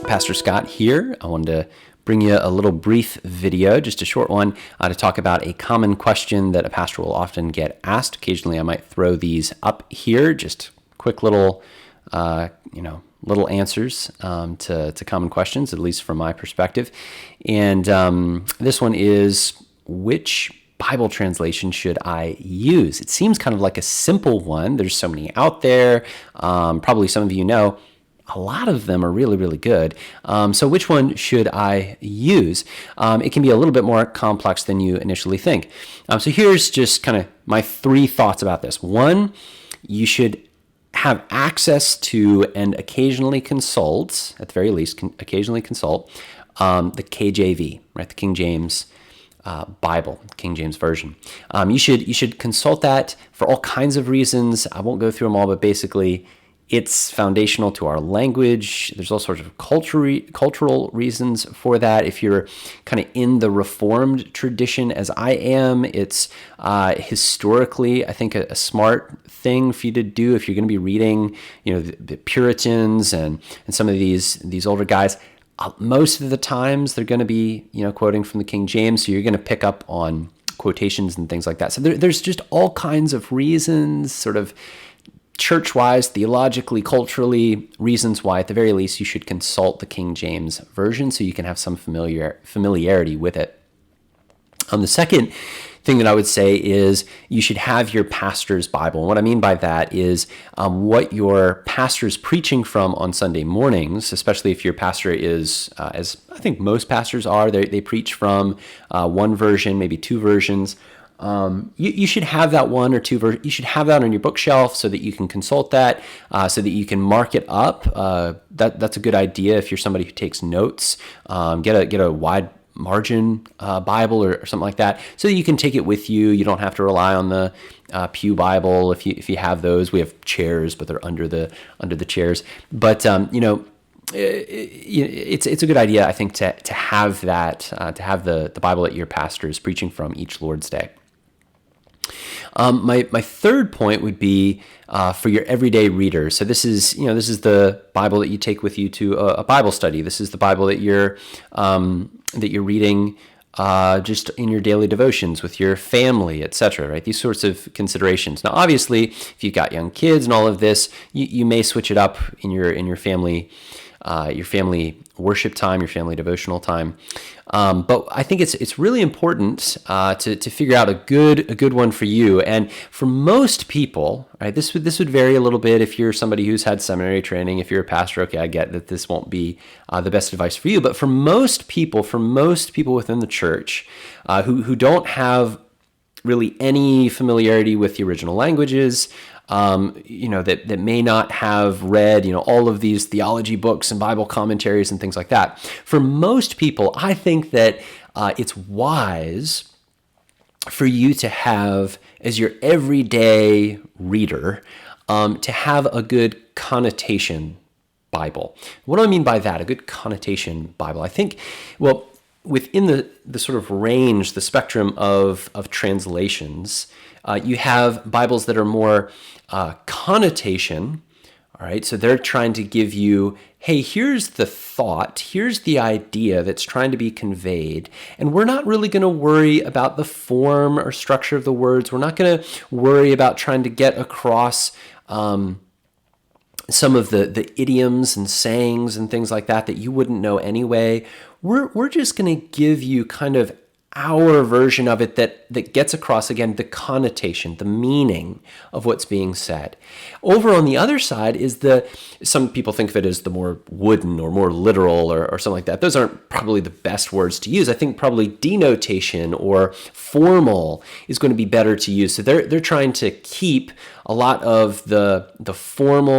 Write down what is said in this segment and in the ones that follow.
Pastor Scott here. I wanted to bring you a little brief video, just a short one, to talk about a common question that a pastor will often get asked. Occasionally, I might throw these up here, just quick little, little answers to common questions, at least from my perspective. And this one is, which Bible translation should I use? It seems kind of like a simple one. There's so many out there. Probably some of you know. A lot of them are really, really good. So which one should I use? It can be a little bit more complex than you initially think. So here's just kind of my three thoughts about this. One, you should have access to and occasionally consult, at the very least, occasionally consult the KJV, right? The King James Bible, King James Version. You should consult that for all kinds of reasons. I won't go through them all, but basically, it's foundational to our language. There's all sorts of cultural reasons for that. If you're kind of in the Reformed tradition, as I am, it's historically, I think, a smart thing for you to do if you're going to be reading, the Puritans and some of these older guys. Most of the times, they're going to be, quoting from the King James, so you're going to pick up on quotations and things like that. So there's just all kinds of reasons, sort of church-wise, theologically, culturally, reasons why, at the very least, you should consult the King James Version so you can have some familiarity with it. The second thing that I would say is you should have your pastor's Bible. And what I mean by that is what your pastor is preaching from on Sunday mornings, especially if your pastor is, as I think most pastors are, they preach from one version, maybe two versions. You should have that one or two you should have that on your bookshelf so that you can consult that, so that you can mark it up. That's a good idea if you're somebody who takes notes. Get a wide margin Bible or something like that, so that you can take it with you. You don't have to rely on the Pew Bible if you have those. We have chairs, but they're under the chairs. But it's a good idea, I think, to have that, to have the Bible that your pastor is preaching from each Lord's Day. My third point would be for your everyday reader. So this is the Bible that you take with you to a Bible study. This is the Bible that you're reading just in your daily devotions with your family, etc. Right? These sorts of considerations. Now, obviously, if you've got young kids and all of this, you may switch it up in your family. Your family worship time, your family devotional time, but I think it's really important to figure out a good one for you. And for most people, right, this would vary a little bit. If you're somebody who's had seminary training, if you're a pastor, okay, I get that this won't be the best advice for you. But for most people within the church who don't have really any familiarity with the original languages, that may not have read, all of these theology books and Bible commentaries and things like that. For most people, I think that it's wise for you to have, as your everyday reader, to have a good connotation Bible. What do I mean by that? A good connotation Bible. I think, well, within the sort of range, the spectrum of translations, you have Bibles that are more connotation, all right? So they're trying to give you, hey, here's the thought, here's the idea that's trying to be conveyed, and we're not really going to worry about the form or structure of the words. We're not going to worry about trying to get across some of the idioms and sayings and things like that you wouldn't know anyway. We're just going to give you kind of our version of it that gets across, again, the connotation, the meaning of what's being said. Over on the other side is some people think of it as the more wooden or more literal or something like that. Those aren't probably the best words to use. I think probably denotation or formal is going to be better to use. So they're trying to keep a lot of the form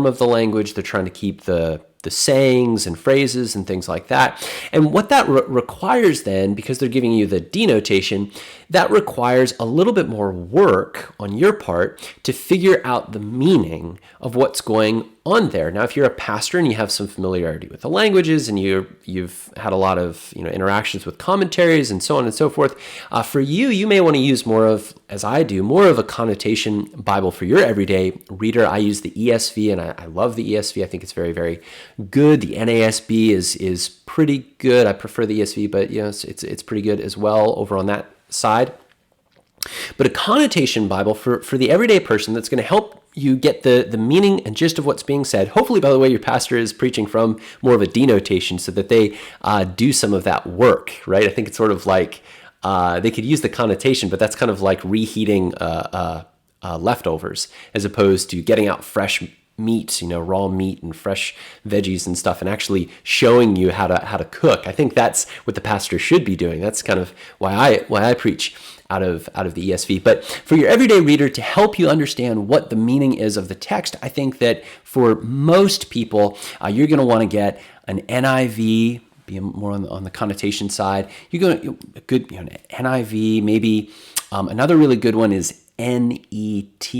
of the language. They're trying to keep the sayings and phrases and things like that. And what that requires then, because they're giving you the denotation, that requires a little bit more work on your part to figure out the meaning of what's going on there. Now, if you're a pastor and you have some familiarity with the languages and you've had a lot of interactions with commentaries and so on and so forth, for you may want to use more of, as I do, more of a connotation Bible for your everyday reader. I use the ESV, and I love the ESV. I think it's very, very good. The NASB is pretty good. I prefer the ESV, but it's pretty good as well over on that side. But a connotation Bible for the everyday person that's going to help you get the meaning and gist of what's being said. Hopefully, by the way, your pastor is preaching from more of a denotation so that they do some of that work, right? I think it's sort of like they could use the connotation, but that's kind of like reheating leftovers as opposed to getting out fresh meat, raw meat and fresh veggies and stuff, and actually showing you how to cook. I think that's what the pastor should be doing. That's kind of why I preach out of the ESV. But for your everyday reader, to help you understand what the meaning is of the text, I think that for most people, you're going to want to get an NIV, be more on the connotation side. You're going to a good NIV, maybe another really good one is NET.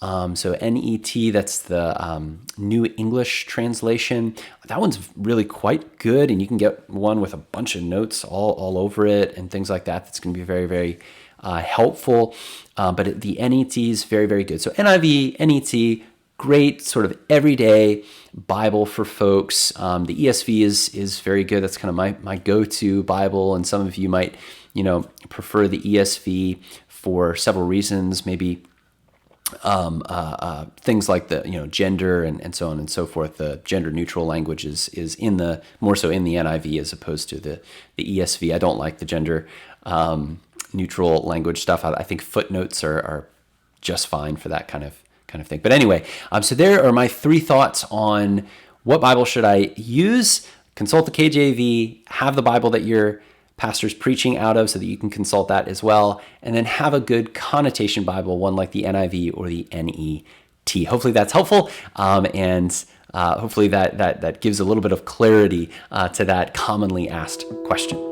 So NET, that's the New English Translation. That one's really quite good, and you can get one with a bunch of notes all over it and things like that. That's going to be very, very helpful. But the NET is very, very good. So NIV, NET, great sort of everyday Bible for folks. The ESV is very good. That's kind of my go-to Bible, and some of you might prefer the ESV for several reasons, maybe things like the gender and so on and so forth. The gender neutral language is more so in the NIV as opposed to the ESV. I don't like the gender neutral language stuff. I think footnotes are just fine for that kind of thing. But anyway, so there are my 3 thoughts on what Bible should I use. Consult the KJV, have the Bible that your pastor's preaching out of so that you can consult that as well, and then have a good connotation Bible, one like the NIV or the NET. Hopefully that's helpful, and hopefully that gives a little bit of clarity to that commonly asked question.